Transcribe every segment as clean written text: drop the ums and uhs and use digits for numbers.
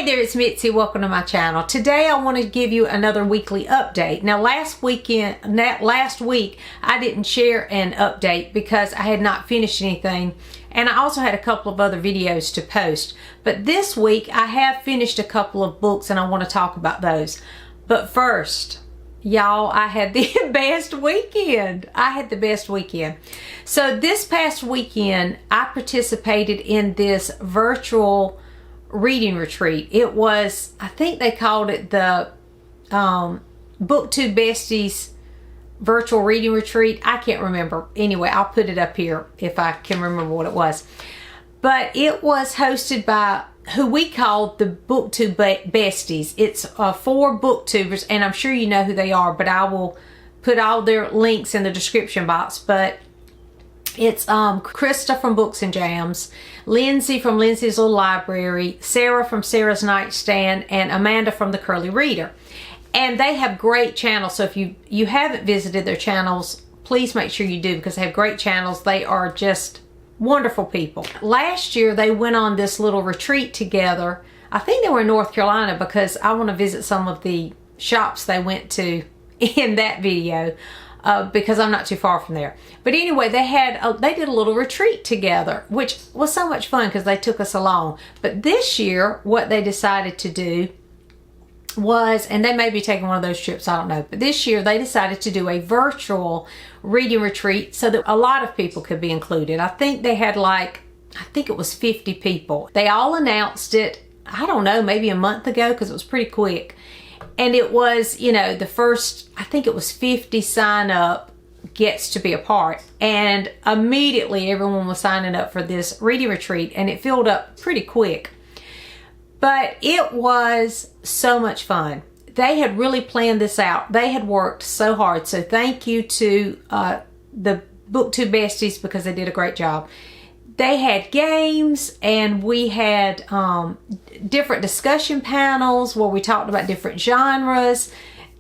Hey there, it's Mitzi. Welcome to my channel. Today I want to give you another weekly update. Now last week I didn't share an update because I had not finished anything, and I also had a couple of other videos to post. But this week I have finished a couple of books and I want to talk about those. But first, y'all, I had the best weekend. So this past weekend I participated in this virtual reading retreat. It was, I think they called it the booktube besties virtual reading retreat. I can't remember. Anyway, I'll put it up here if I can remember what it was. But it was hosted by who we called the booktube besties. It's 4 booktubers, and I'm sure you know who they are, but I will put all their links in the description box. But it's Krista from Books and Jams, Lindsey from Lindsey's Little Library, Sarah from Sarah's Nightstand, and Amanda from The Curly Reader. And they have great channels, so if you haven't visited their channels, please make sure you do, because they have great channels. They are just wonderful people. Last year they went on this little retreat together. I think they were in North Carolina, because I want to visit some of the shops they went to in that video. Because I'm not too far from there. But anyway, they did a little retreat together, which was so much fun because they took us along. But this year, what they decided to do was, and they may be taking one of those trips, I don't know, but this year they decided to do a virtual reading retreat so that a lot of people could be included. I think they had I think it was 50 people. They all announced it, I don't know, maybe a month ago, because it was pretty quick. And it was, you know, the first, I think it was 50 sign up gets to be a part. And immediately everyone was signing up for this reading retreat, and it filled up pretty quick. But it was so much fun. They had really planned this out. They had worked so hard. So thank you to the booktube besties, because they did a great job. They had games, and we had different discussion panels where we talked about different genres.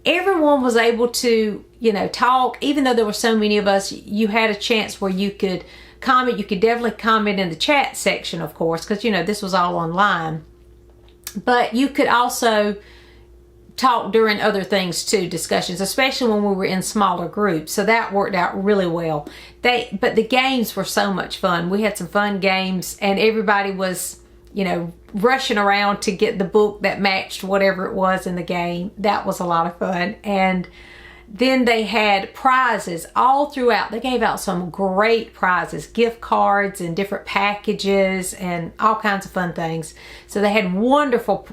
Everyone was able to, you know, talk. Even though there were so many of us, you had a chance where you could comment. You could definitely comment in the chat section, of course, because, you know, this was all online. But you could also talk during other things too, discussions, especially when we were in smaller groups. So that worked out really well. But the games were so much fun. We had some fun games, and everybody was, you know, rushing around to get the book that matched whatever it was in the game. That was a lot of fun. And then they had prizes all throughout. They gave out some great prizes, gift cards and different packages and all kinds of fun things. So they had wonderful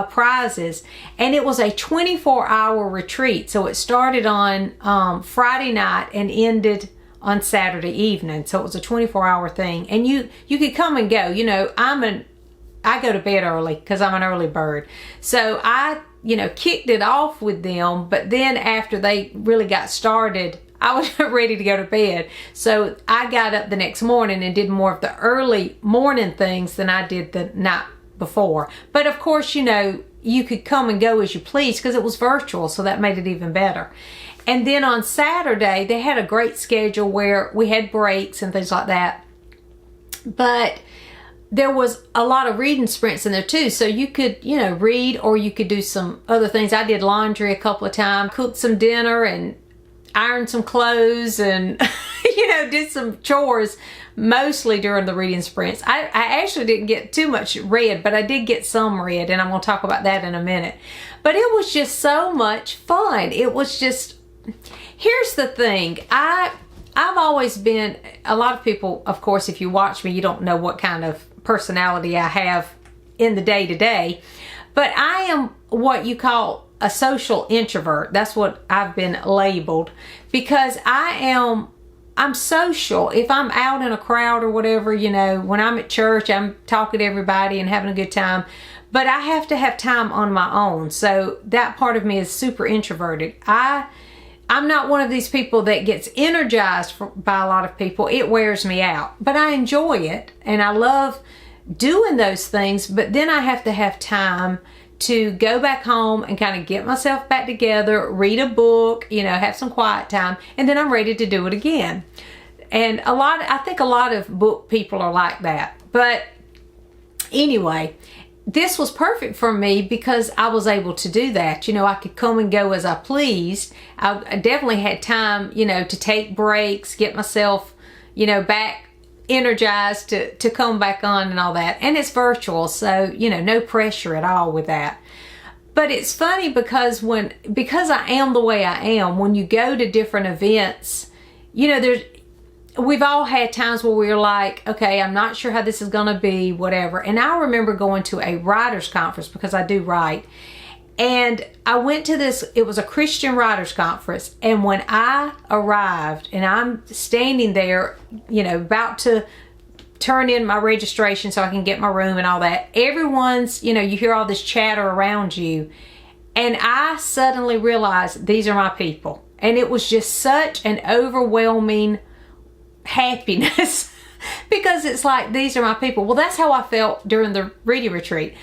prizes, and it was a 24-hour retreat. So it started on Friday night and ended on Saturday evening. So it was a 24-hour thing, and you could come and go. You know, I go to bed early because I'm an early bird. So I, you know, kicked it off with them, but then after they really got started, I was ready to go to bed. So I got up the next morning and did more of the early morning things than I did the night before. But of course, you know, you could come and go as you please because it was virtual, so that made it even better. And then on Saturday, they had a great schedule where we had breaks and things like that. But there was a lot of reading sprints in there too. So you could, you know, read, or you could do some other things. I did laundry a couple of times, cooked some dinner and ironed some clothes, and, you know, did some chores mostly during the reading sprints. I actually didn't get too much read, but I did get some read, and I'm going to talk about that in a minute. But it was just so much fun. It was just, here's the thing. I've always been, a lot of people, of course, if you watch me, you don't know what kind of personality I have in the day-to-day, but I am what you call a social introvert. That's what I've been labeled, because I'm social. If I'm out in a crowd or whatever, you know, when I'm at church, I'm talking to everybody and having a good time, but I have to have time on my own. So that part of me is super introverted. I'm not one of these people that gets energized by a lot of people. It wears me out, but I enjoy it, and I love doing those things. But then I have to have time to go back home and kind of get myself back together, read a book, you know, have some quiet time, and then I'm ready to do it again. And I think a lot of book people are like that. But anyway, this was perfect for me because I was able to do that. You know, I could come and go as I pleased. I definitely had time, you know, to take breaks, get myself, you know, back energized to come back on and all that. And it's virtual, so, you know, no pressure at all with that. But it's funny because I am the way I am, when you go to different events, you know, we've all had times where we're like, okay, I'm not sure how this is going to be, whatever. And I remember going to a writers conference, because I do write. And I went to this, it was a Christian writers conference. And when I arrived and I'm standing there, you know, about to turn in my registration so I can get my room and all that, everyone's, you know, you hear all this chatter around you. And I suddenly realized these are my people. And it was just such an overwhelming happiness because it's like, these are my people. Well, that's how I felt during the reading retreat.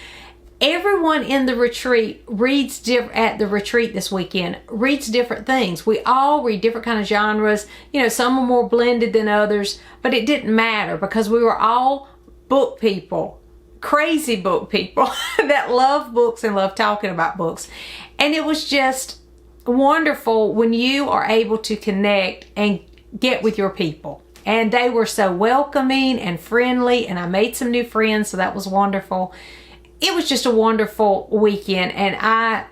Everyone in the retreat at the retreat this weekend reads different things. We all read different kind of genres. You know, some are more blended than others, but it didn't matter because we were all book people, crazy book people that love books and love talking about books. And it was just wonderful when you are able to connect and get with your people. And they were so welcoming and friendly, and I made some new friends, so that was wonderful. It was just a wonderful weekend, and I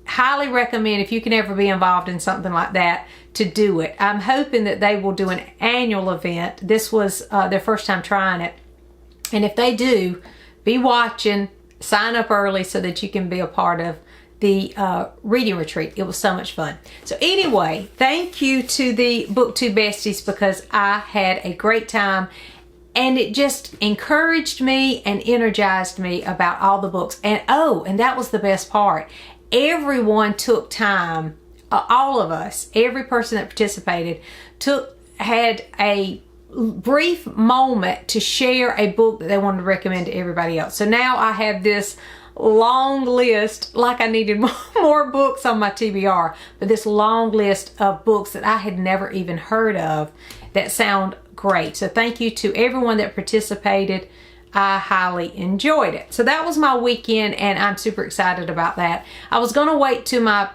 highly recommend, if you can ever be involved in something like that, to do it. I'm hoping that they will do an annual event. This was their first time trying it. And if they do, be watching, sign up early so that you can be a part of the reading retreat. It was so much fun. So anyway, thank you to the BookTube besties, because I had a great time. And it just encouraged me and energized me about all the books. And and that was the best part. Everyone took time, all of us, every person that participated, had a brief moment to share a book that they wanted to recommend to everybody else. So now I have this long list, like I needed more books on my TBR, but this long list of books that I had never even heard of that sound great. So thank you to everyone that participated. I highly enjoyed it. So that was my weekend, and I'm super excited about that. I was going to wait to my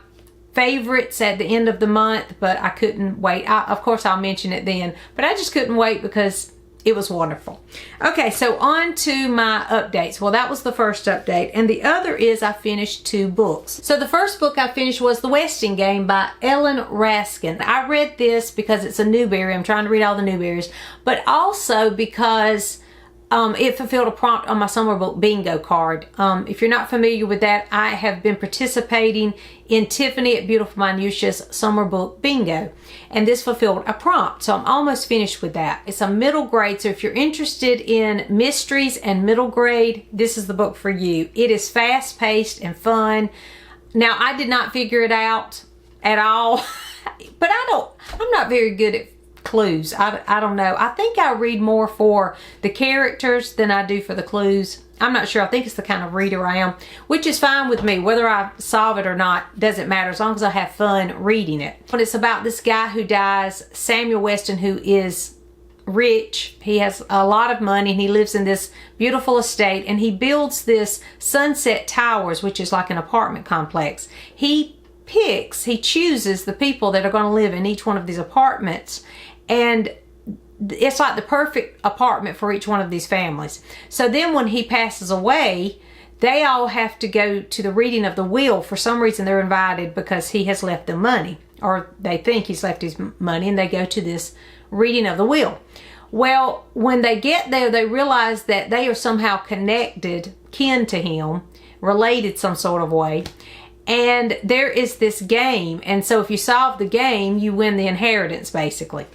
favorites at the end of the month, but I couldn't wait. Of course, I'll mention it then, but I just couldn't wait because it was wonderful. Okay, so on to my updates. Well, that was the first update. And the other is I finished 2 books. So the first book I finished was The Westing Game by Ellen Raskin. I read this because it's a Newbery. I'm trying to read all the Newberries. But also because it fulfilled a prompt on my summer book bingo card. If you're not familiar with that, I have been participating in Tiffany at Beautiful Minutia's summer book bingo, and this fulfilled a prompt, so I'm almost finished with that. It's a middle grade, so if you're interested in mysteries and middle grade, this is the book for you. It is fast-paced and fun. Now, I did not figure it out at all, but I'm not very good at clues. I don't know. I think I read more for the characters than I do for the clues. I'm not sure. I think it's the kind of reader I am, which is fine with me. Whether I solve it or not doesn't matter, as long as I have fun reading it. But it's about this guy who dies, Samuel Weston, who is rich. He has a lot of money, and he lives in this beautiful estate, and he builds this Sunset Towers, which is like an apartment complex. He chooses the people that are going to live in each one of these apartments, and it's like the perfect apartment for each one of these families. So then when he passes away, they all have to go to the reading of the will. For some reason, they're invited because he has left them money, or they think he's left his money, and they go to this reading of the will. Well, when they get there, they realize that they are somehow connected, kin to him, related some sort of way. And there is this game, and so if you solve the game, you win the inheritance, basically.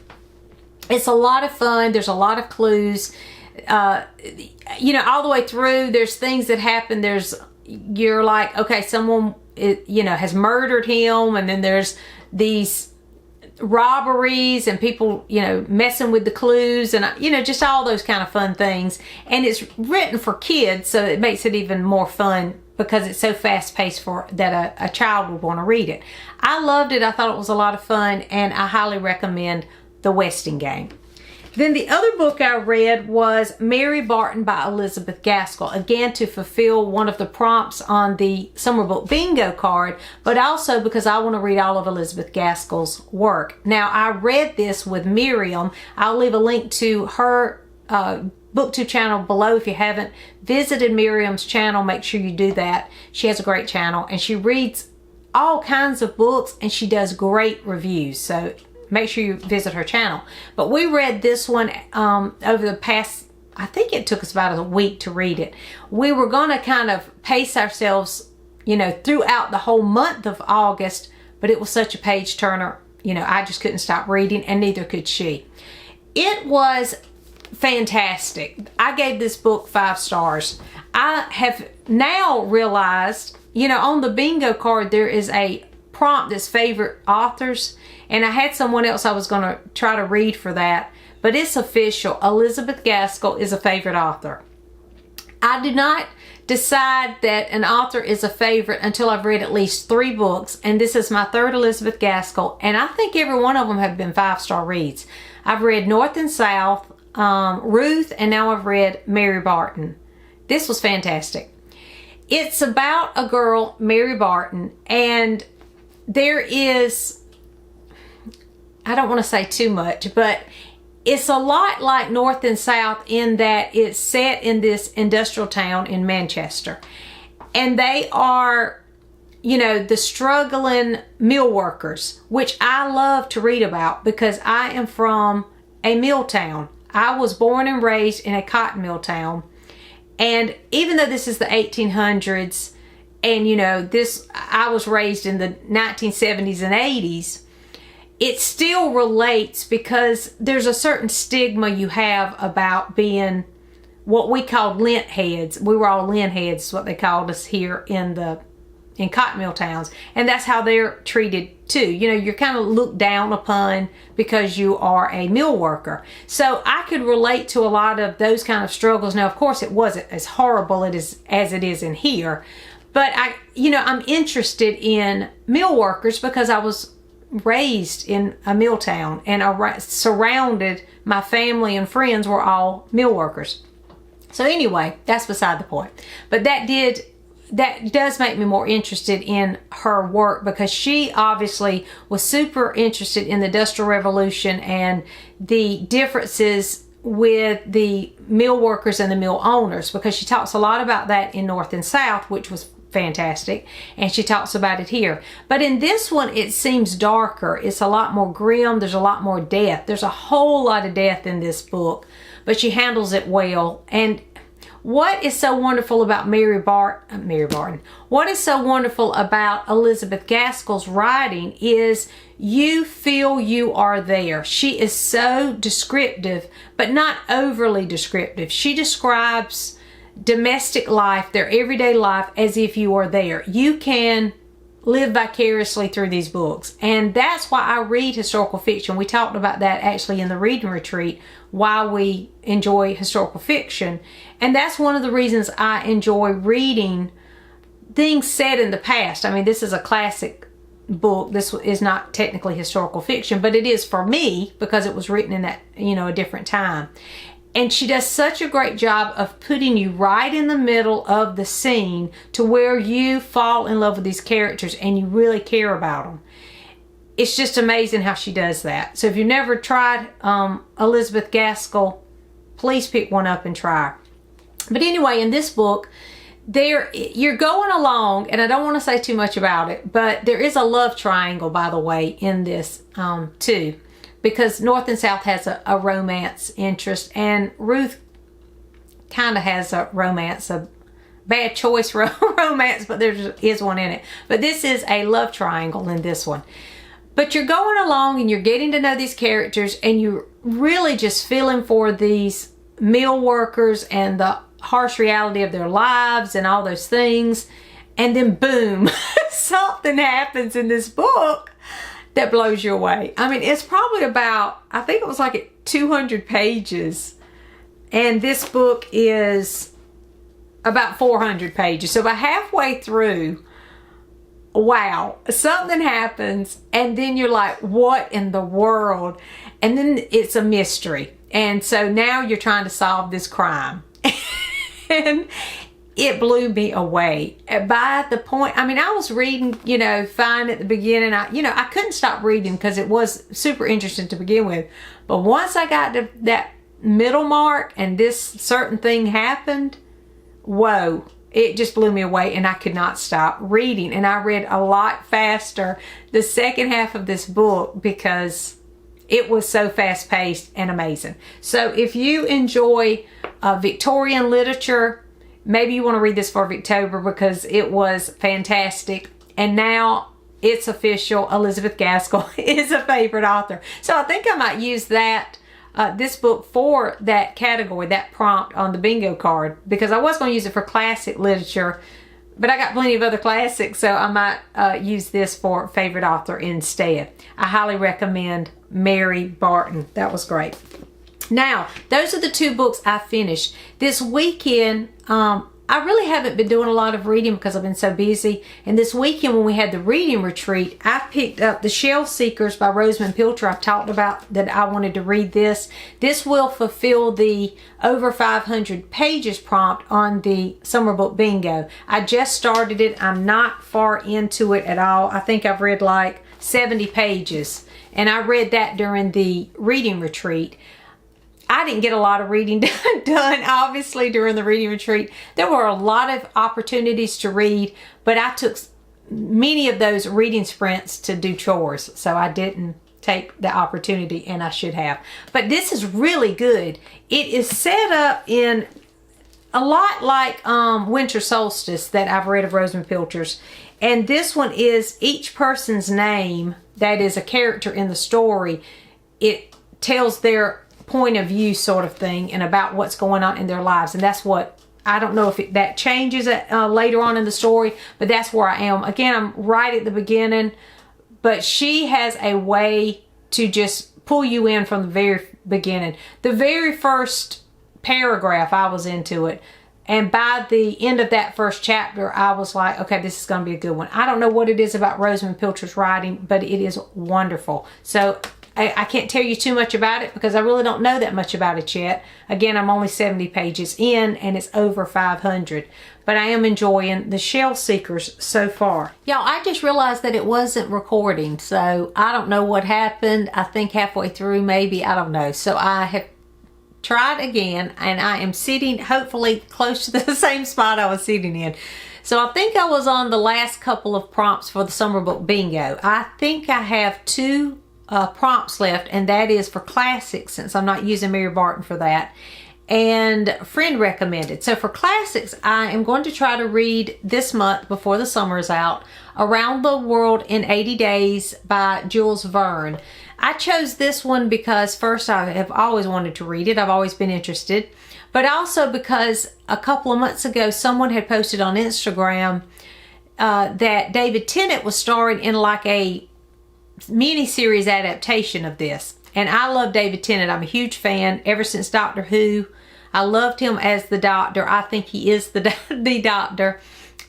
It's a lot of fun. There's a lot of clues. You know, all the way through, there's things that happen. You're like, okay, someone, has murdered him, and then there's these robberies and people, messing with the clues, and, just all those kind of fun things. And it's written for kids, so it makes it even more fun because it's so fast-paced that a child would want to read it. I loved it. I thought it was a lot of fun, and I highly recommend The Westing Game. Then the other book I read was Mary Barton by Elizabeth Gaskell. Again, to fulfill one of the prompts on the Summer Book Bingo card, but also because I want to read all of Elizabeth Gaskell's work. Now, I read this with Miriam. I'll leave a link to her booktube channel below if you haven't visited Miriam's channel. Make sure you do that. She has a great channel, and she reads all kinds of books, and she does great reviews. So make sure you visit her channel. But we read this one over the past, I think it took us about a week to read it. We were going to kind of pace ourselves, you know, throughout the whole month of August, but it was such a page turner, you know, I just couldn't stop reading, and neither could she. It was fantastic. I gave this book 5 stars. I have now realized, you know, on the bingo card there is a prompt that's favorite authors, and I had someone else I was going to try to read for that, but it's official. Elizabeth Gaskell is a favorite author. I do not decide that an author is a favorite until I've read at least 3 books, and this is my 3rd Elizabeth Gaskell, and I think every one of them have been 5-star reads. I've read North and South, Ruth, and now I've read Mary Barton. This was fantastic. It's about a girl, Mary Barton, and there is, I don't want to say too much, but it's a lot like North and South in that it's set in this industrial town in Manchester. And they are, you know, the struggling mill workers, which I love to read about because I am from a mill town. I was born and raised in a cotton mill town. And even though this is the 1800s, and you know, I was raised in the 1970s and 80s, it still relates because there's a certain stigma you have about being what we called lint heads. We were all lint heads, is what they called us here in cotton mill towns. And that's how they're treated too. You know, you're kind of looked down upon because you are a mill worker. So I could relate to a lot of those kind of struggles. Now, of course, it wasn't as horrible as it is in here. But I'm interested in mill workers because I was raised in a mill town, and surrounded, my family and friends were all mill workers. So anyway, that's beside the point. But that does make me more interested in her work because she obviously was super interested in the Industrial Revolution and the differences with the mill workers and the mill owners, because she talks a lot about that in North and South, which was fantastic, and she talks about it here. But in this one, it seems darker. It's a lot more grim. There's a lot more death. There's a whole lot of death in this book, but she handles it well. And what is so wonderful about Mary Barton, what is so wonderful about Elizabeth Gaskell's writing is you feel you are there. She is so descriptive, but not overly descriptive. She describes domestic life, their everyday life, as if you are there. You can live vicariously through these books, and that's why I read historical fiction. We talked about that actually in the reading retreat, why we enjoy historical fiction, and that's one of the reasons I enjoy reading things set in the past. I mean, this is a classic book. This is not technically historical fiction, but it is for me because it was written in that, you know, a different time. And she does such a great job of putting you right in the middle of the scene to where you fall in love with these characters and you really care about them. It's just amazing how she does that. So if you've never tried Elizabeth Gaskell, please pick one up and try. But anyway, in this book, you're going along, and I don't want to say too much about it, but there is a love triangle, by the way, in this too. Because North and South has a romance interest, and Ruth kind of has a romance, a bad choice romance, but there is one in it. But this is a love triangle in this one. But you're going along and you're getting to know these characters, and you're really just feeling for these mill workers and the harsh reality of their lives and all those things. And then boom, something happens in this book that blows you away. I mean, it's probably about, I think it was like 200 pages. And this book is about 400 pages. So about halfway through, wow, something happens. And then you're like, what in the world? And then it's a mystery. And so now you're trying to solve this crime. And it blew me away. By the point, I mean, I was reading, fine at the beginning. I couldn't stop reading because it was super interesting to begin with. But once I got to that middle mark and this certain thing happened, whoa, it just blew me away and I could not stop reading. And I read a lot faster the second half of this book because it was so fast-paced and amazing. So if you enjoy Victorian literature, maybe you want to read this for Victober because it was fantastic. And now it's official. Elizabeth Gaskell is a favorite author. So I think I might use this book for that category, that prompt on the bingo card, because I was going to use it for classic literature, but I got plenty of other classics, so I might use this for favorite author instead. I highly recommend Mary Barton. That was great. Now, those are the 2 books I finished. This weekend, I really haven't been doing a lot of reading because I've been so busy. And this weekend when we had the reading retreat, I picked up The Shelf Seekers by Rosamund Pilcher. I've talked about that I wanted to read this. This will fulfill the over 500 pages prompt on the Summer Book Bingo. I just started it. I'm not far into it at all. I think I've read like 70 pages. And I read that during the reading retreat. I didn't get a lot of reading done, obviously, during the reading retreat. There were a lot of opportunities to read, but I took many of those reading sprints to do chores, so I didn't take the opportunity, and I should have. But this is really good. It is set up in a lot like Winter Solstice that I've read of Rosamund Pilcher's, and this one is each person's name that is a character in the story. It tells their point of view sort of thing and about what's going on in their lives, and that's what I don't know if that changes later on in the story, but that's where I am. Again, I'm right at the beginning, but she has a way to just pull you in from the very beginning. The very first paragraph I was into it, and by the end of that first chapter I was like, okay, this is going to be a good one. I don't know what it is about Rosamund Pilcher's writing, but it is wonderful. So I can't tell you too much about it because I really don't know that much about it yet. Again, I'm only 70 pages in and it's over 500. But I am enjoying The Shelf Seekers so far. Y'all, I just realized that it wasn't recording. So I don't know what happened. I think halfway through maybe. I don't know. So I have tried again and I am sitting hopefully close to the same spot I was sitting in. So I think I was on the last couple of prompts for the Summer Book Bingo. I think I have 2 prompts left, and that is for classics since I'm not using Mary Barton for that, and friend recommended. So for classics, I am going to try to read this month before the summer is out Around the World in 80 Days by Jules Verne. I chose this one because first, I have always wanted to read it. I've always been interested, but also because a couple of months ago someone had posted on Instagram that David Tennant was starring in like a mini-series adaptation of this. And I love David Tennant. I'm a huge fan ever since Doctor Who. I loved him as the Doctor. I think he is the Doctor.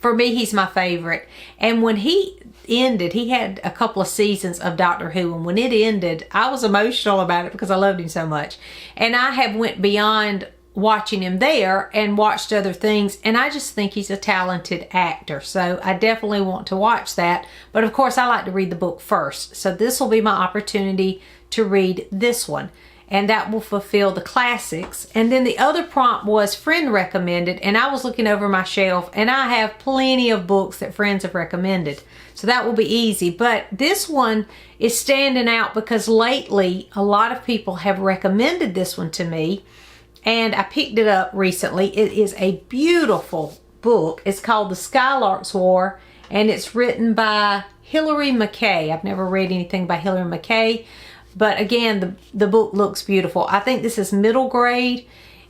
For me, he's my favorite. And when he ended, he had a couple of seasons of Doctor Who, and when it ended, I was emotional about it because I loved him so much. And I have went beyond watching him there and watched other things, and I just think he's a talented actor, so I definitely want to watch that. But of course I like to read the book first, so this will be my opportunity to read this one, and that will fulfill the classics. And then the other prompt was friend recommended, and I was looking over my shelf and I have plenty of books that friends have recommended, so that will be easy. But this one is standing out because lately a lot of people have recommended this one to me, and I picked it up recently. It is a beautiful book. It's called The Skylark's War, and it's written by Hilary Mackay. I've never read anything by Hilary Mackay, but again, the book looks beautiful. I think this is middle grade,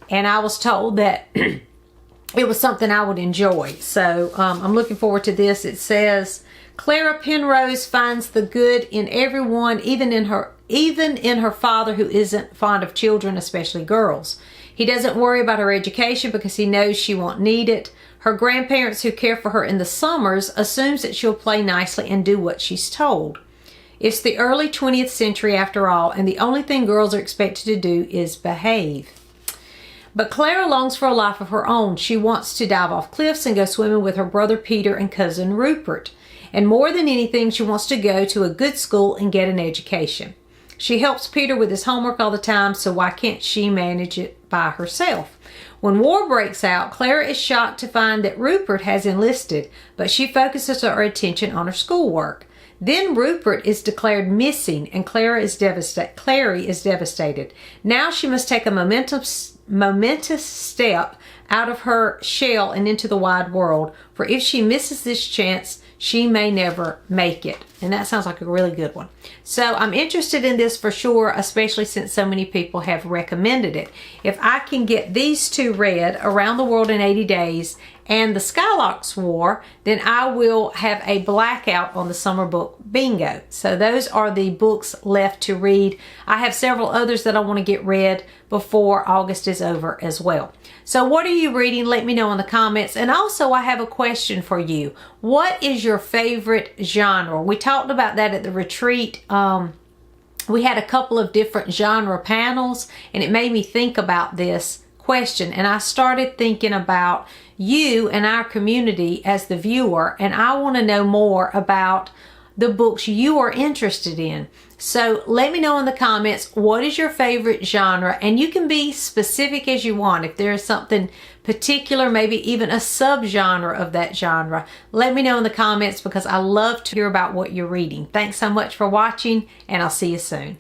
and I was told that it was something I would enjoy. So I'm looking forward to this. It says, Clara Penrose finds the good in everyone, even in her father who isn't fond of children, especially girls. He doesn't worry about her education because he knows she won't need it. Her grandparents who care for her in the summers assumes that she'll play nicely and do what she's told. It's the early 20th century after all, and the only thing girls are expected to do is behave. But Clara longs for a life of her own. She wants to dive off cliffs and go swimming with her brother Peter and cousin Rupert. And more than anything, she wants to go to a good school and get an education. She helps Peter with his homework all the time, so why can't she manage it by herself? When war breaks out, Clara is shocked to find that Rupert has enlisted, but she focuses her attention on her schoolwork. Then Rupert is declared missing, and Clary is devastated. Now she must take a momentous step out of her shell and into the wide world, for if she misses this chance, she may never make it. And that sounds like a really good one. So I'm interested in this for sure, especially since so many people have recommended it. If I can get these two read, Around the World in 80 Days and The Skylark's War, then I will have a blackout on the summer book bingo. So those are the books left to read. I have several others that I want to get read before August is over as well. So what are you reading? Let me know in the comments. And also I have a question for you. What is your favorite genre? We talked about that at the retreat. We had a couple of different genre panels, and it made me think about this question. And I started thinking about you and our community as the viewer, and I want to know more about the books you are interested in. So let me know in the comments, what is your favorite genre? And you can be specific as you want. If there is something particular, maybe even a subgenre of that genre, let me know in the comments, because I love to hear about what you're reading. Thanks so much for watching, and I'll see you soon.